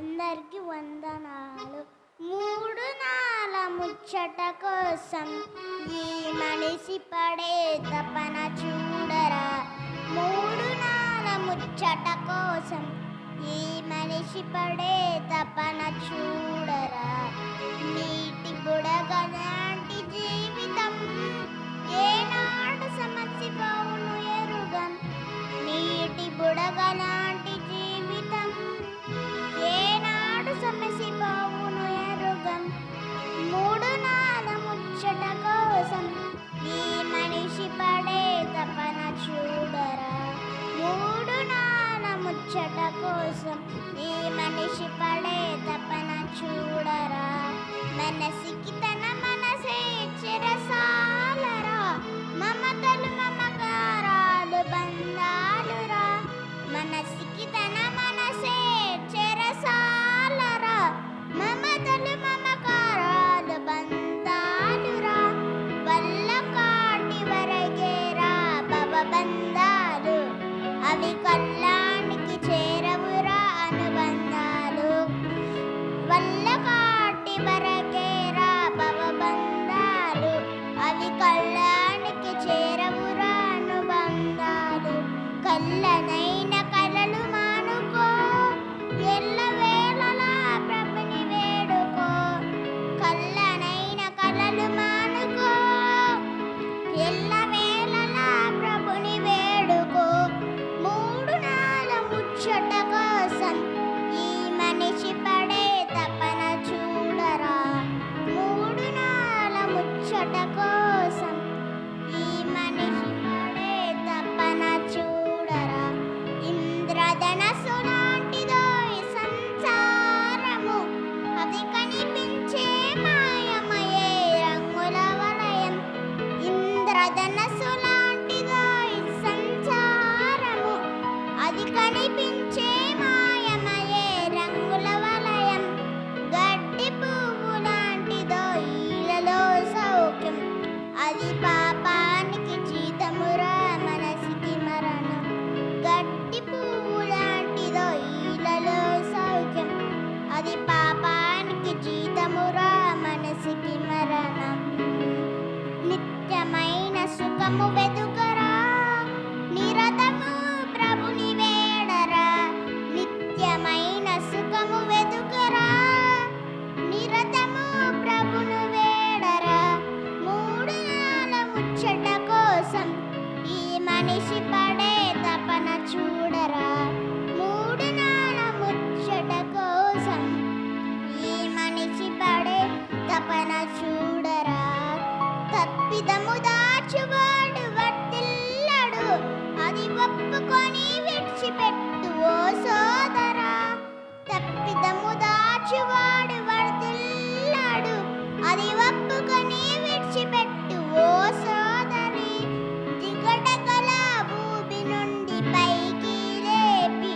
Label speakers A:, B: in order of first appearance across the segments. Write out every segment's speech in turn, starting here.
A: అందరికి వందనాలు. మూడు నాల ముచ్చట కోసం ఈ మనిషి పడే తపన చూడరా. మూడు నాల ముచ్చట కోసం ఈ మనిషి పడే తపన చూడరా. నీటి బుడగలాంటి జీవితం ఏనాడు సమసిపోవును ఎరుగం. నీటి బుడగలాంటి జీవితం ఏనాడు సమసిపోవును ఎరుగం. మూడు నాల ముచ్చట కోసం ఈ మనిషి పడే తపన చూడరా. మూడు నాల ముచ్చట కోసం ఈ మనిషి పడే తపన చూడరా. మనసికి తన మనసే చెరసాలరా. మమతలు మమకారాలు బంధాలురా. మనసికి తన మనసే చెరసాలరా. మమతలు మమకారాలు బంధాలురా. వల్ల కాటి వరగేరా భవబంధాలు. అవి కళ్ళానికి చేరవురా అనుబంధాలు. వల్ల కాటి వరగేరా భవబంధాలు. అవి కళ్ళానికి చేరవురా అనుబంధాలు. కళ్ళనైన కలలు మానుకో. ఎల్లవేళలా ప్రభుని వేడుకో. కళ్ళనైన కలలు మానుకో. ఎల్లవేళలా ప్రభుని వేడుకో. మూడు నాల ముచ్చట కోసం ఈ మనిషి పడే తపన చూడరా. మూడు నాల ముచ్చట కోసం ఈ మనిషి పడే తపన చూడరా. ఇంద్రధనస్సు లాంటిదో ఈ సంసారము. అది కనిపించే మాయమయే రంగుల వలయం. ఇంద్రధనస్సు లాంటిదో ఈ సంసారము. అది కనిపించే మాయమయే రంగుల వలయం. గడ్డి పువ్వు లాంటిదో ఈలలో సౌఖ్యం. అది పాపానికి జీతమురా మనసికి మరణం. గడ్డి పువ్వు లాంటిదో ఈలలో సౌఖ్యం. అది పాపానికి జీతమురా మనసికి మరణం. నిత్యమైన సుఖము వెదుకరా. నిరతము ప్రభుని వేడరా. నిత్యమైన సుఖము వెదుకరా. నిరతము ప్రభును వేడరా. మూడు నాల ముచ్చట కోసం ఈ మనిషి పడే తపన చూడరా. మూడు నాల ముచ్చట కోసం ఈ మనిషి పడే తపన చూడరా. తప్పిదము దాచువాడు వర్తిల్లడు. అది ఒప్పుకొని విడిచిపెట్టు ఓ సోదరా. తప్పిదము దాచువాడు వర్తిల్లడు. అది ఒప్పుకొని విడిచిపెట్టు ఓ సోదరి. దిగడగల భూమి నుండి పైకి లేపి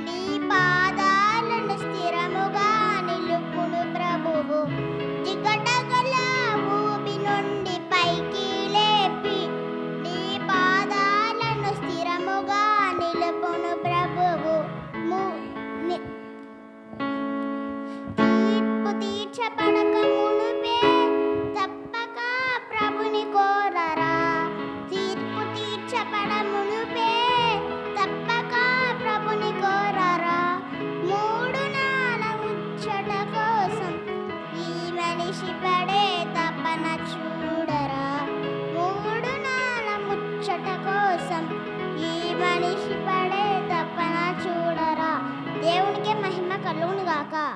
A: నీ పాదాలను స్థిరముగా నిలుపును ప్రభువు. దిగడగల భూమి నుండి పైకి లేపి నీ పాదాలను స్థిరముగా నిలుపును ప్రభువు. తీర్పు తీర్చబడక మునుపే తప్పక ప్రభుని కోరరా. తీర్పు తీర్చబడ మునుపే తప్పక ప్రభుని కోరరా. మూడు నాల ముచ్చట కోసం ఈ మనిషి పడే తపన చూడరా.